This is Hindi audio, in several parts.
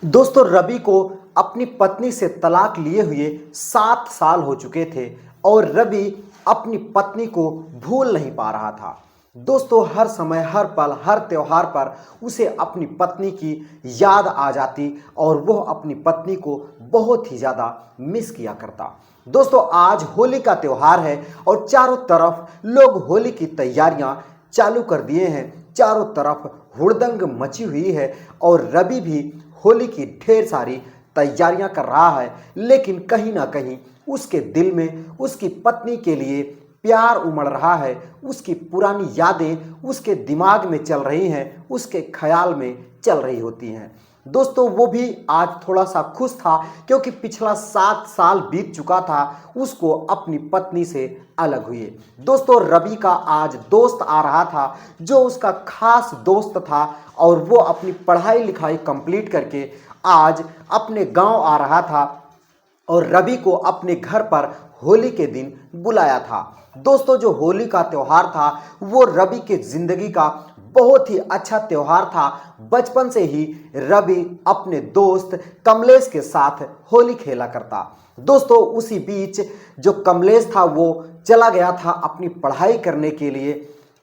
दोस्तों रवि को अपनी पत्नी से तलाक लिए हुए 7 साल हो चुके थे और रवि अपनी पत्नी को भूल नहीं पा रहा था। दोस्तों हर समय हर पल हर त्योहार पर उसे अपनी पत्नी की याद आ जाती और वह अपनी पत्नी को बहुत ही ज़्यादा मिस किया करता। दोस्तों आज होली का त्यौहार है और चारों तरफ लोग होली की तैयारियां चालू कर दिए हैं। चारों तरफ हुड़दंग मची हुई है और रवि भी होली की ढेर सारी तैयारियां कर रहा है, लेकिन कहीं ना कहीं उसके दिल में उसकी पत्नी के लिए प्यार उमड़ रहा है। उसकी पुरानी यादें उसके दिमाग में चल रही हैं, उसके ख्याल में चल रही होती हैं। दोस्तों वो भी आज थोड़ा सा खुश था क्योंकि पिछला 7 साल बीत चुका था उसको अपनी पत्नी से अलग हुए। दोस्तों रवि का आज दोस्त आ रहा था जो उसका खास दोस्त था और वो अपनी पढ़ाई लिखाई कंप्लीट करके आज अपने गांव आ रहा था और रवि को अपने घर पर होली के दिन बुलाया था। दोस्तों जो होली का त्यौहार था वो रवि के जिंदगी का बहुत ही अच्छा त्यौहार था। बचपन से ही रवि अपने दोस्त कमलेश के साथ होली खेला करता। दोस्तों उसी बीच जो कमलेश था वो चला गया था अपनी पढ़ाई करने के लिए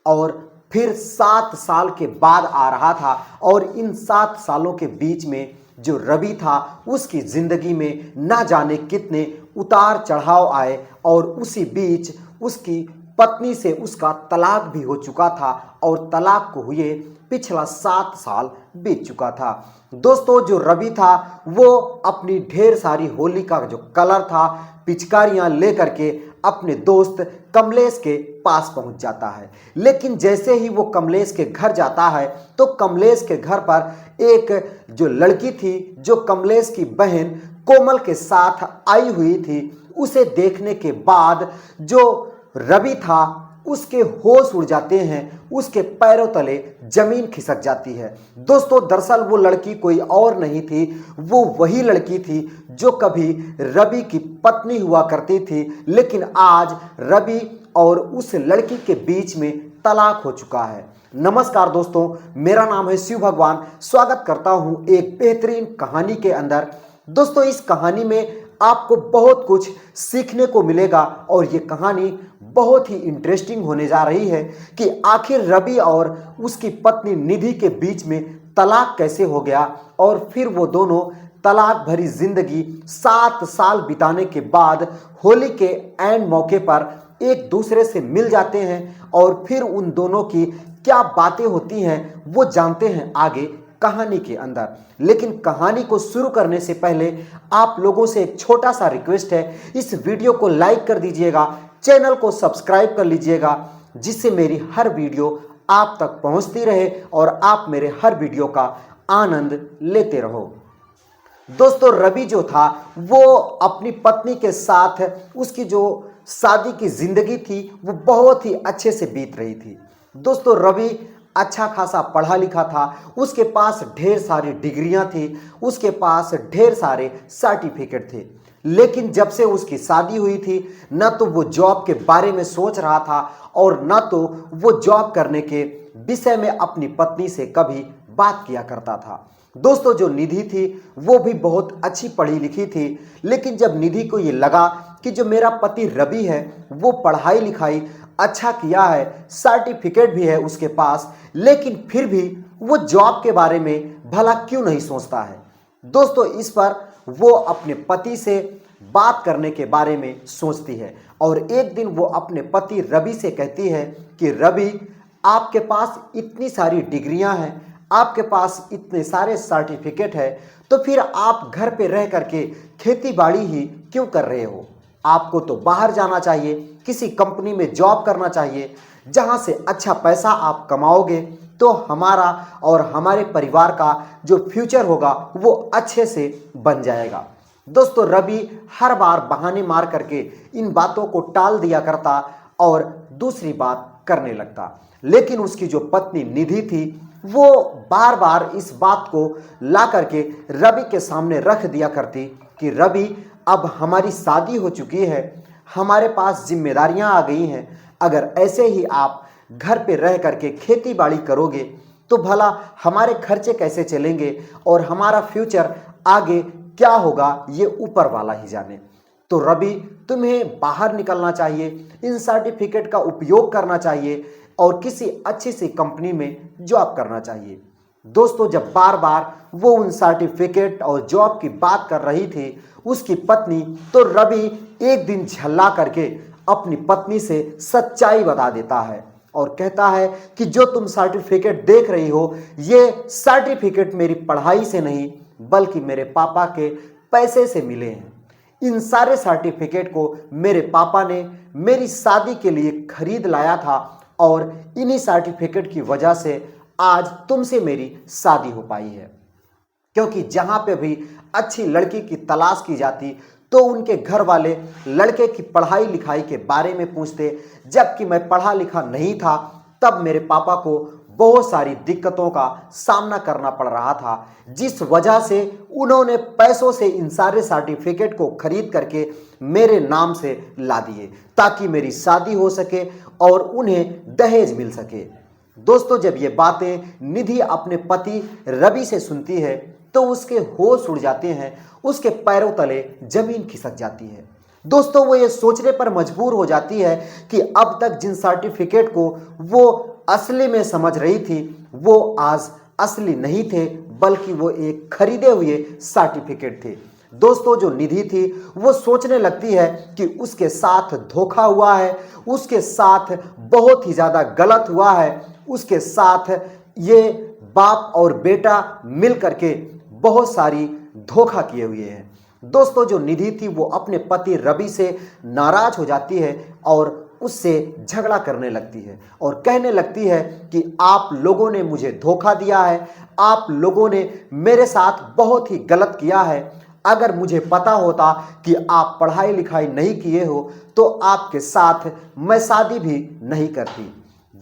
और फिर 7 साल के बाद आ रहा था और इन 7 सालों के बीच में जो रवि था उसकी जिंदगी में ना जाने कितने उतार चढ़ाव आए और उसी बीच उसकी पत्नी से उसका तलाक भी हो चुका था और तलाक को हुए पिछला 7 साल बीत चुका था। दोस्तों जो रवि था वो अपनी ढेर सारी होली का जो कलर था पिचकारियां लेकर के अपने दोस्त कमलेश के पास पहुंच जाता है, लेकिन जैसे ही वो कमलेश के घर जाता है तो कमलेश के घर पर एक जो लड़की थी जो कमलेश की बहन कोमल के साथ आई हुई थी, उसे देखने के बाद जो रवि था उसके होश उड़ जाते हैं, उसके पैरों तले जमीन खिसक जाती है। दोस्तों दरअसल वो लड़की कोई और नहीं थी, वो वही लड़की थी जो कभी रवि की पत्नी हुआ करती थी, लेकिन आज रवि और उस लड़की के बीच में तलाक हो चुका है। नमस्कार दोस्तों, मेरा नाम है शिव भगवान। स्वागत करता हूं एक बेहतरीन कहानी के अंदर। दोस्तों इस कहानी में आपको बहुत कुछ सीखने को मिलेगा और ये कहानी बहुत ही इंटरेस्टिंग होने जा रही है कि आखिर रवि और उसकी पत्नी निधि के बीच में तलाक कैसे हो गया और फिर वो दोनों तलाक भरी जिंदगी 7 साल बिताने के बाद होली के एंड मौके पर एक दूसरे से मिल जाते हैं और फिर उन दोनों की क्या बातें होती हैं वो जानते हैं आगे कहानी के अंदर। लेकिन कहानी को शुरू करने से पहले आप लोगों से एक छोटा सा रिक्वेस्ट है, इस वीडियो को लाइक कर दीजिएगा, चैनल को सब्सक्राइब कर लीजिएगा जिससे मेरी हर वीडियो आप तक पहुंचती रहे और आप मेरे हर वीडियो का आनंद लेते रहो। दोस्तों रवि जो था वो अपनी पत्नी के साथ उसकी जो शादी की जिंदगी थी वो बहुत ही अच्छे से बीत रही थी। दोस्तों रवि अच्छा खासा पढ़ा लिखा था, उसके पास ढेर सारी डिग्रियां थी, उसके पास ढेर सारे सर्टिफिकेट थे, लेकिन जब से उसकी शादी हुई थी न तो वो जॉब के बारे में सोच रहा था और न तो वो जॉब करने के विषय में अपनी पत्नी से कभी बात किया करता था। दोस्तों जो निधि थी वो भी बहुत अच्छी पढ़ी लिखी थी, लेकिन जब निधि को ये लगा कि जो मेरा पति रवि है वो पढ़ाई लिखाई अच्छा किया है, सर्टिफिकेट भी है उसके पास, लेकिन फिर भी वो जॉब के बारे में भला क्यों नहीं सोचता है। दोस्तों इस पर वो अपने पति से बात करने के बारे में सोचती है और एक दिन वो अपने पति रवि से कहती है कि रवि आपके पास इतनी सारी डिग्रियां हैं, आपके पास इतने सारे सर्टिफिकेट है, तो फिर आप घर पे रह करके खेती बाड़ी ही क्यों कर रहे हो? आपको तो बाहर जाना चाहिए, किसी कंपनी में जॉब करना चाहिए जहां से अच्छा पैसा आप कमाओगे तो हमारा और हमारे परिवार का जो फ्यूचर होगा वो अच्छे से बन जाएगा। दोस्तों रवि हर बार बहाने मार करके इन बातों को टाल दिया करता और दूसरी बात करने लगता, लेकिन उसकी जो पत्नी निधि थी वो बार बार इस बात को ला करके रवि के सामने रख दिया करती कि रवि अब हमारी शादी हो चुकी है, हमारे पास जिम्मेदारियां आ गई हैं, अगर ऐसे ही आप घर पे रह करके खेती बाड़ी करोगे तो भला हमारे खर्चे कैसे चलेंगे और हमारा फ्यूचर आगे क्या होगा ये ऊपर वाला ही जाने। तो रवि, तुम्हें बाहर निकलना चाहिए, इन सर्टिफिकेट का उपयोग करना चाहिए और किसी अच्छी सी कंपनी में जॉब करना चाहिए। दोस्तों, जब बार बार वो उन सर्टिफिकेट और जॉब की बात कर रही थी उसकी पत्नी, तो रवि एक दिन झल्ला करके अपनी पत्नी से सच्चाई बता देता है और कहता है कि जो तुम सर्टिफिकेट देख रही हो, ये सर्टिफिकेट मेरी पढ़ाई से नहीं बल्कि मेरे पापा के पैसे से मिले हैं। इन सारे सर्टिफिकेट को मेरे पापा ने मेरी शादी के लिए खरीद लाया था और इन्हीं सर्टिफिकेट की वजह से आज तुमसे मेरी शादी हो पाई है। क्योंकि जहां पे भी अच्छी लड़की की तलाश की जाती तो उनके घर वाले लड़के की पढ़ाई लिखाई के बारे में पूछते, जबकि मैं पढ़ा लिखा नहीं था। तब मेरे पापा को बहुत सारी दिक्कतों का सामना करना पड़ रहा था, जिस वजह से उन्होंने पैसों से इन सारे सर्टिफिकेट को खरीद करके मेरे नाम से ला दिए ताकि मेरी शादी हो सके और उन्हें दहेज मिल सके। दोस्तों, जब ये बातें निधि अपने पति रवि से सुनती है तो उसके होश उड़ जाते हैं, उसके पैरों तले जमीन खिसक जाती है। दोस्तों, वो ये सोचने पर मजबूर हो जाती है कि अब तक जिन सर्टिफिकेट को वो असली में समझ रही थी वो आज असली नहीं थे बल्कि वो एक खरीदे हुए सर्टिफिकेट थे। दोस्तों, जो निधि थी वो सोचने लगती है कि उसके साथ धोखा हुआ है, उसके साथ बहुत ही ज़्यादा गलत हुआ है, उसके साथ ये बाप और बेटा मिल करके बहुत सारी धोखा किए हुए हैं। दोस्तों, जो निधि थी वो अपने पति रवि से नाराज हो जाती है और उससे झगड़ा करने लगती है और कहने लगती है कि आप लोगों ने मुझे धोखा दिया है, आप लोगों ने मेरे साथ बहुत ही गलत किया है। अगर मुझे पता होता कि आप पढ़ाई लिखाई नहीं किए हो तो आपके साथ मैं शादी भी नहीं करती।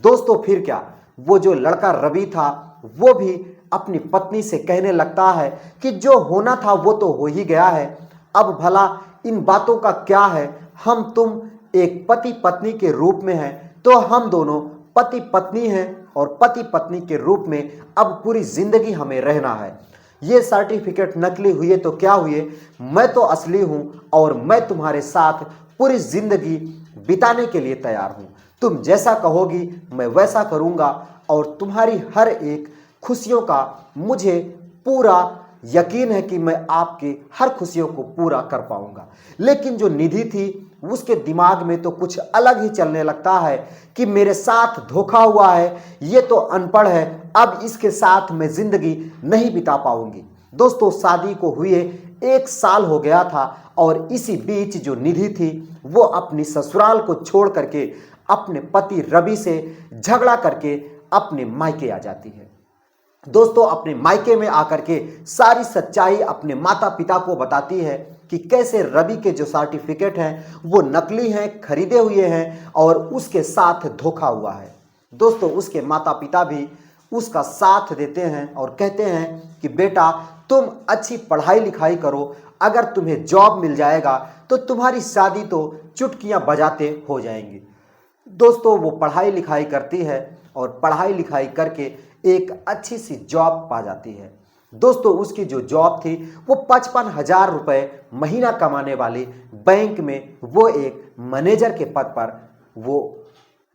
दोस्तों, फिर क्या, वो जो लड़का रवि था वो भी अपनी पत्नी से कहने लगता है कि जो होना था वो तो हो ही गया है, अब भला इन बातों का क्या है। हम तुम एक पति पत्नी के रूप में हैं तो हम दोनों पति पत्नी हैं और पति पत्नी के रूप में अब पूरी जिंदगी हमें रहना है। ये सर्टिफिकेट नकली हुए तो क्या हुए, मैं तो असली हूं और मैं तुम्हारे साथ पूरी जिंदगी बिताने के लिए तैयार हूं। तुम जैसा कहोगी मैं वैसा करूंगा और तुम्हारी हर एक खुशियों का मुझे पूरा यकीन है कि मैं आपकी हर खुशियों को पूरा कर पाऊंगा। लेकिन जो निधि थी उसके दिमाग में तो कुछ अलग ही चलने लगता है कि मेरे साथ धोखा हुआ है, ये तो अनपढ़ है, अब इसके साथ मैं जिंदगी नहीं बिता पाऊंगी। दोस्तों, शादी को हुए 1 साल हो गया था और इसी बीच जो निधि थी वो अपनी ससुराल को छोड़ करके अपने पति रवि से झगड़ा करके अपने मायके आ जाती है। दोस्तों, अपने मायके में आकर के सारी सच्चाई अपने माता पिता को बताती है कि कैसे रवि के जो सर्टिफिकेट हैं वो नकली हैं, खरीदे हुए हैं और उसके साथ धोखा हुआ है। दोस्तों, उसके माता पिता भी उसका साथ देते हैं और कहते हैं कि बेटा तुम अच्छी पढ़ाई लिखाई करो, अगर तुम्हें जॉब मिल जाएगा तो तुम्हारी शादी तो चुटकियां बजाते हो जाएंगी। दोस्तों, वो पढ़ाई लिखाई करती है और पढ़ाई लिखाई करके एक अच्छी सी जॉब पा जाती है। दोस्तों, उसकी जो जॉब थी वो 55,000 रुपये महीना कमाने वाली बैंक में वो एक मैनेजर के पद पर वो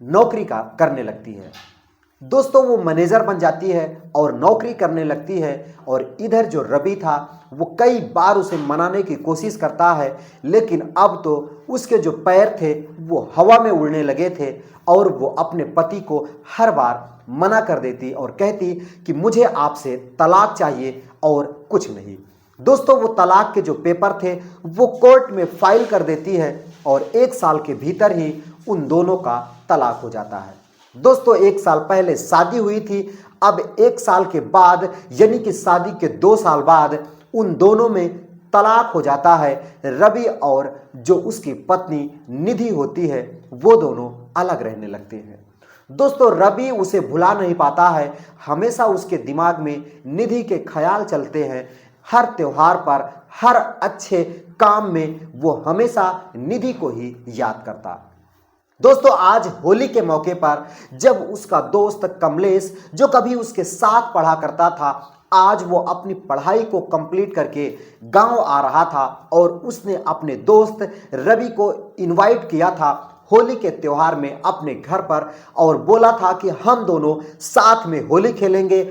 नौकरी का करने लगती है। दोस्तों, वो मैनेजर बन जाती है और नौकरी करने लगती है और इधर जो रवि था वो कई बार उसे मनाने की कोशिश करता है, लेकिन अब तो उसके जो पैर थे वो हवा में उड़ने लगे थे और वो अपने पति को हर बार मना कर देती और कहती कि मुझे आपसे तलाक चाहिए और कुछ नहीं। दोस्तों, वो तलाक के जो पेपर थे वो कोर्ट में फाइल कर देती है और 1 साल के भीतर ही उन दोनों का तलाक हो जाता है। दोस्तों, 1 साल पहले शादी हुई थी, अब 1 साल के बाद यानी कि शादी के 2 साल बाद उन दोनों में तलाक हो जाता है। रवि और जो उसकी पत्नी निधि होती है वो दोनों अलग रहने लगते हैं। दोस्तों, रवि उसे भुला नहीं पाता है, हमेशा उसके दिमाग में निधि के ख्याल चलते हैं। हर त्योहार पर, हर अच्छे काम में वो हमेशा निधि को ही याद करता। दोस्तों, आज होली के मौके पर जब उसका दोस्त कमलेश जो कभी उसके साथ पढ़ा करता था आज वो अपनी पढ़ाई को कंप्लीट करके गांव आ रहा था और उसने अपने दोस्त रवि को इनवाइट किया था होली के त्योहार में अपने घर पर, और बोला था कि हम दोनों साथ में होली खेलेंगे,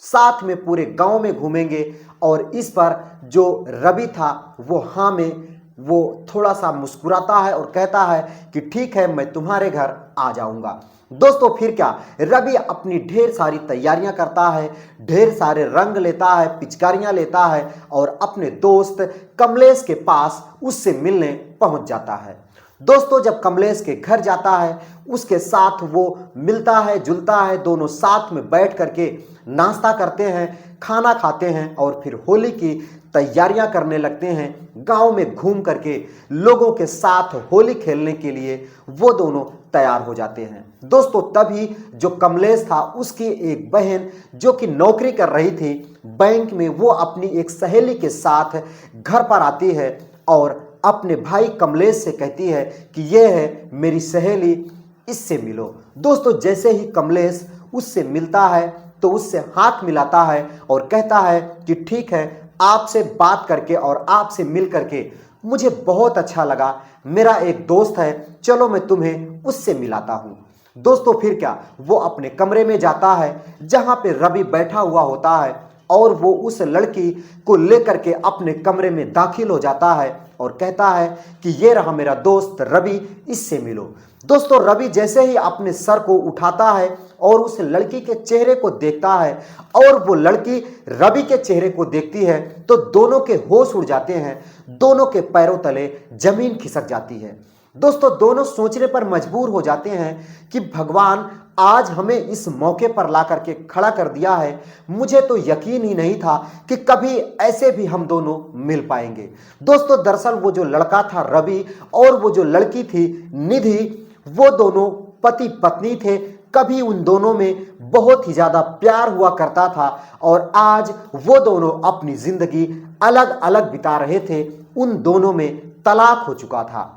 साथ में पूरे गांव में घूमेंगे। और इस पर जो रवि था वो हाँ में वो थोड़ा सा मुस्कुराता है और कहता है कि ठीक है, मैं तुम्हारे घर आ जाऊंगा। दोस्तों फिर क्या, रवि अपनी ढेर सारी तैयारियां करता है, ढेर सारे रंग लेता है, पिचकारियां लेता है और अपने दोस्त कमलेश के पास उससे मिलने पहुंच जाता है। दोस्तों जब कमलेश के घर जाता है, उसके साथ वो मिलता है जुलता है, दोनों साथ में बैठ करके नाश्ता करते हैं, खाना खाते हैं और फिर होली की तैयारियां करने लगते हैं। गांव में घूम करके लोगों के साथ होली खेलने के लिए वो दोनों तैयार हो जाते हैं। दोस्तों तभी जो कमलेश था, उसकी एक बहन जो कि नौकरी कर रही थी बैंक में, वो अपनी एक सहेली के साथ घर पर आती है और अपने भाई कमलेश से कहती है कि ये है मेरी सहेली, इससे मिलो। दोस्तों जैसे ही कमलेश उससे मिलता है तो उससे हाथ मिलाता है और कहता है कि ठीक है, आपसे बात करके और आपसे मिल करके मुझे बहुत अच्छा लगा, मेरा एक दोस्त है, चलो मैं तुम्हें उससे मिलाता हूँ। दोस्तों फिर क्या, वो अपने कमरे में जाता है जहाँ पे रवि बैठा हुआ होता है और वो उस लड़की को लेकर के अपने कमरे में दाखिल हो जाता है और कहता है कि ये रहा मेरा दोस्त रवि, इससे मिलो। दोस्तों रवि जैसे ही अपने सर को उठाता है और उस लड़की के चेहरे को देखता है और वो लड़की रवि के चेहरे को देखती है तो दोनों के होश उड़ जाते हैं, दोनों के पैरों तले जमीन खिसक जाती है। दोस्तों दोनों सोचने पर मजबूर हो जाते हैं कि भगवान आज हमें इस मौके पर ला करके खड़ा कर दिया है, मुझे तो यकीन ही नहीं था कि कभी ऐसे भी हम दोनों मिल पाएंगे। दोस्तों दरअसल वो जो लड़का था रवि और वो जो लड़की थी निधि, वो दोनों पति पत्नी थे। कभी उन दोनों में बहुत ही ज्यादा प्यार हुआ करता था और आज वो दोनों अपनी जिंदगी अलग अलग बिता रहे थे, उन दोनों में तलाक हो चुका था।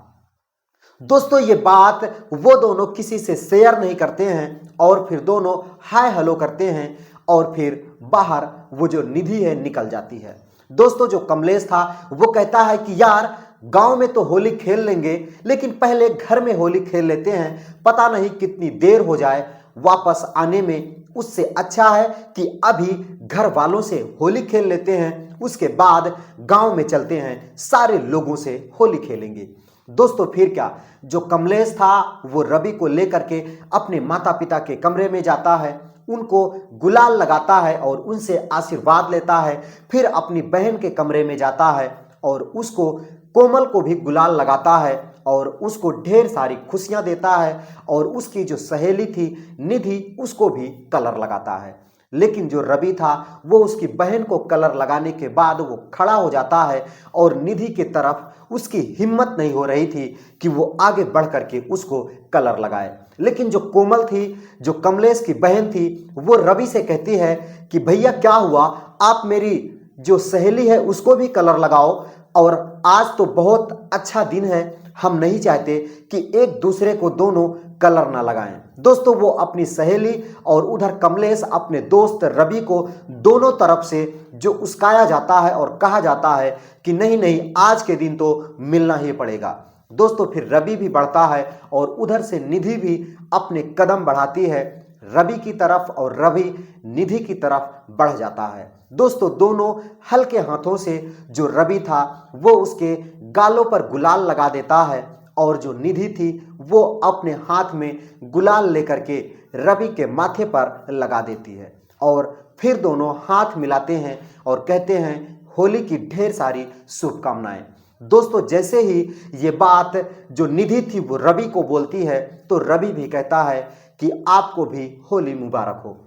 दोस्तों ये बात वो दोनों किसी से शेयर नहीं करते हैं और फिर दोनों हाय हेलो करते हैं और फिर बाहर वो जो निधि है निकल जाती है। दोस्तों जो कमलेश था वो कहता है कि यार गांव में तो होली खेल लेंगे, लेकिन पहले घर में होली खेल लेते हैं, पता नहीं कितनी देर हो जाए वापस आने में, उससे अच्छा है कि अभी घर वालों से होली खेल लेते हैं, उसके बाद गांव में चलते हैं, सारे लोगों से होली खेलेंगे। दोस्तों फिर क्या, जो कमलेश था वो रवि को लेकर के अपने माता पिता के कमरे में जाता है, उनको गुलाल लगाता है और उनसे आशीर्वाद लेता है, फिर अपनी बहन के कमरे में जाता है और उसको कोमल को भी गुलाल लगाता है और उसको ढेर सारी खुशियां देता है और उसकी जो सहेली थी निधि, उसको भी कलर लगाता है। लेकिन जो रवि था वो उसकी बहन को कलर लगाने के बाद वो खड़ा हो जाता है और निधि की तरफ उसकी हिम्मत नहीं हो रही थी कि वो आगे बढ़ करके उसको कलर लगाए। लेकिन जो कोमल थी, जो कमलेश की बहन थी, वो रवि से कहती है कि भैया क्या हुआ, आप मेरी जो सहेली है उसको भी कलर लगाओ, और आज तो बहुत अच्छा दिन है, हम नहीं चाहते कि एक दूसरे को दोनों कलर ना लगाएं। दोस्तों वो अपनी सहेली और उधर कमलेश अपने दोस्त रवि को दोनों तरफ से जो उस्काया जाता है और कहा जाता है कि नहीं नहीं आज के दिन तो मिलना ही पड़ेगा। दोस्तों फिर रवि भी बढ़ता है और उधर से निधि भी अपने कदम बढ़ाती है रवि की तरफ और रवि निधि की तरफ बढ़ जाता है। दोस्तों दोनों हल्के हाथों से, जो रवि था वो उसके गालों पर गुलाल लगा देता है और जो निधि थी वो अपने हाथ में गुलाल लेकर के रवि के माथे पर लगा देती है और फिर दोनों हाथ मिलाते हैं और कहते हैं होली की ढेर सारी शुभकामनाएं। दोस्तों जैसे ही ये बात जो निधि थी वो रवि को बोलती है तो रवि भी कहता है कि आपको भी होली मुबारक हो।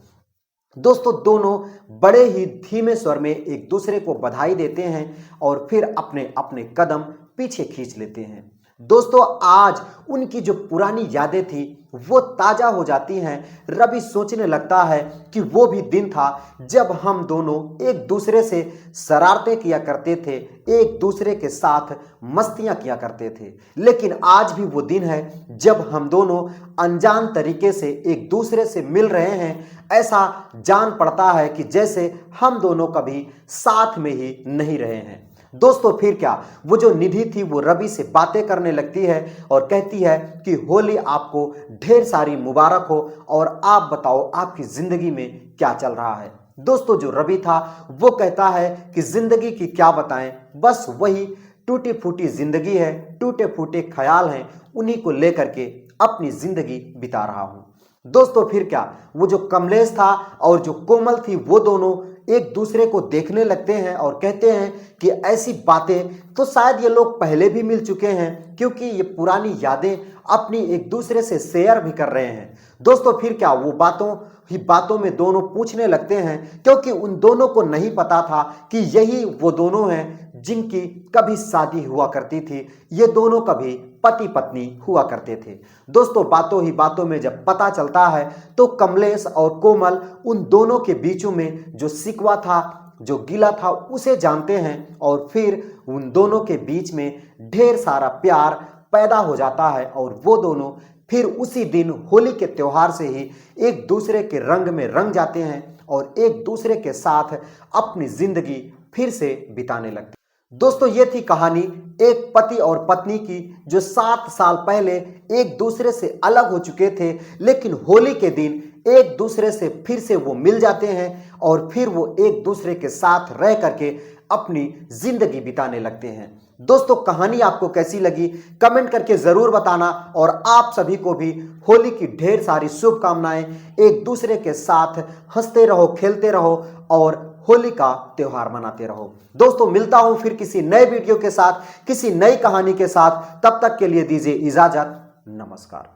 दोस्तों दोनों बड़े ही धीमे स्वर में एक दूसरे को बधाई देते हैं और फिर अपने अपने कदम पीछे खींच लेते हैं। दोस्तों आज उनकी जो पुरानी यादें थी वो ताजा हो जाती हैं। रवि सोचने लगता है कि वो भी दिन था जब हम दोनों एक दूसरे से शरारतें किया करते थे, एक दूसरे के साथ मस्तियां किया करते थे, लेकिन आज भी वो दिन है जब हम दोनों अनजान तरीके से एक दूसरे से मिल रहे हैं। ऐसा जान पड़ता है कि जैसे हम दोनों कभी साथ में ही नहीं रहे हैं। दोस्तों फिर क्या, वो जो निधि थी वो रवि से बातें करने लगती है और कहती है कि होली आपको ढेर सारी मुबारक हो, और आप बताओ आपकी जिंदगी में क्या चल रहा है। दोस्तों जो रवि था वो कहता है कि जिंदगी की क्या बताएं, बस वही टूटी फूटी जिंदगी है, टूटे फूटे ख्याल हैं, उन्हीं को लेकर के अपनी जिंदगी बिता रहा हूं। दोस्तों फिर क्या, वो जो कमलेश था और जो कोमल थी वो दोनों एक दूसरे को देखने लगते हैं और कहते हैं कि ऐसी बातें तो शायद ये लोग पहले भी मिल चुके हैं, क्योंकि ये पुरानी यादें अपनी एक दूसरे से शेयर भी कर रहे हैं। दोस्तों फिर क्या, वो बातों में दोनों पूछने लगते हैं, क्योंकि उन दोनों को नहीं पता था कि यही वो दोनों हैं जिनकी कभी शादी हुआ करती थी, ये दोनों कभी पति पत्नी हुआ करते थे। दोस्तों बातों ही बातों में जब पता चलता है तो कमलेश और कोमल उन दोनों के बीचों में जो शिकवा था, जो गिला था, उसे जानते हैं, और फिर उन दोनों के बीच में ढेर सारा प्यार पैदा हो जाता है, और वो दोनों फिर उसी दिन होली के त्योहार से ही एक दूसरे के रंग में रंग जाते हैं और एक दूसरे के साथ अपनी जिंदगी फिर से बिताने लगते हैं। दोस्तों ये थी कहानी एक पति और पत्नी की, जो 7 साल पहले एक दूसरे से अलग हो चुके थे, लेकिन होली के दिन एक दूसरे से फिर से वो मिल जाते हैं और फिर वो एक दूसरे के साथ रह करके अपनी जिंदगी बिताने लगते हैं। दोस्तों कहानी आपको कैसी लगी कमेंट करके जरूर बताना, और आप सभी को भी होली की ढेर सारी शुभकामनाएं। एक दूसरे के साथ हंसते रहो, खेलते रहो और होली का त्योहार मनाते रहो। दोस्तों मिलता हूं फिर किसी नए वीडियो के साथ, किसी नई कहानी के साथ। तब तक के लिए दीजिए इजाजत। नमस्कार।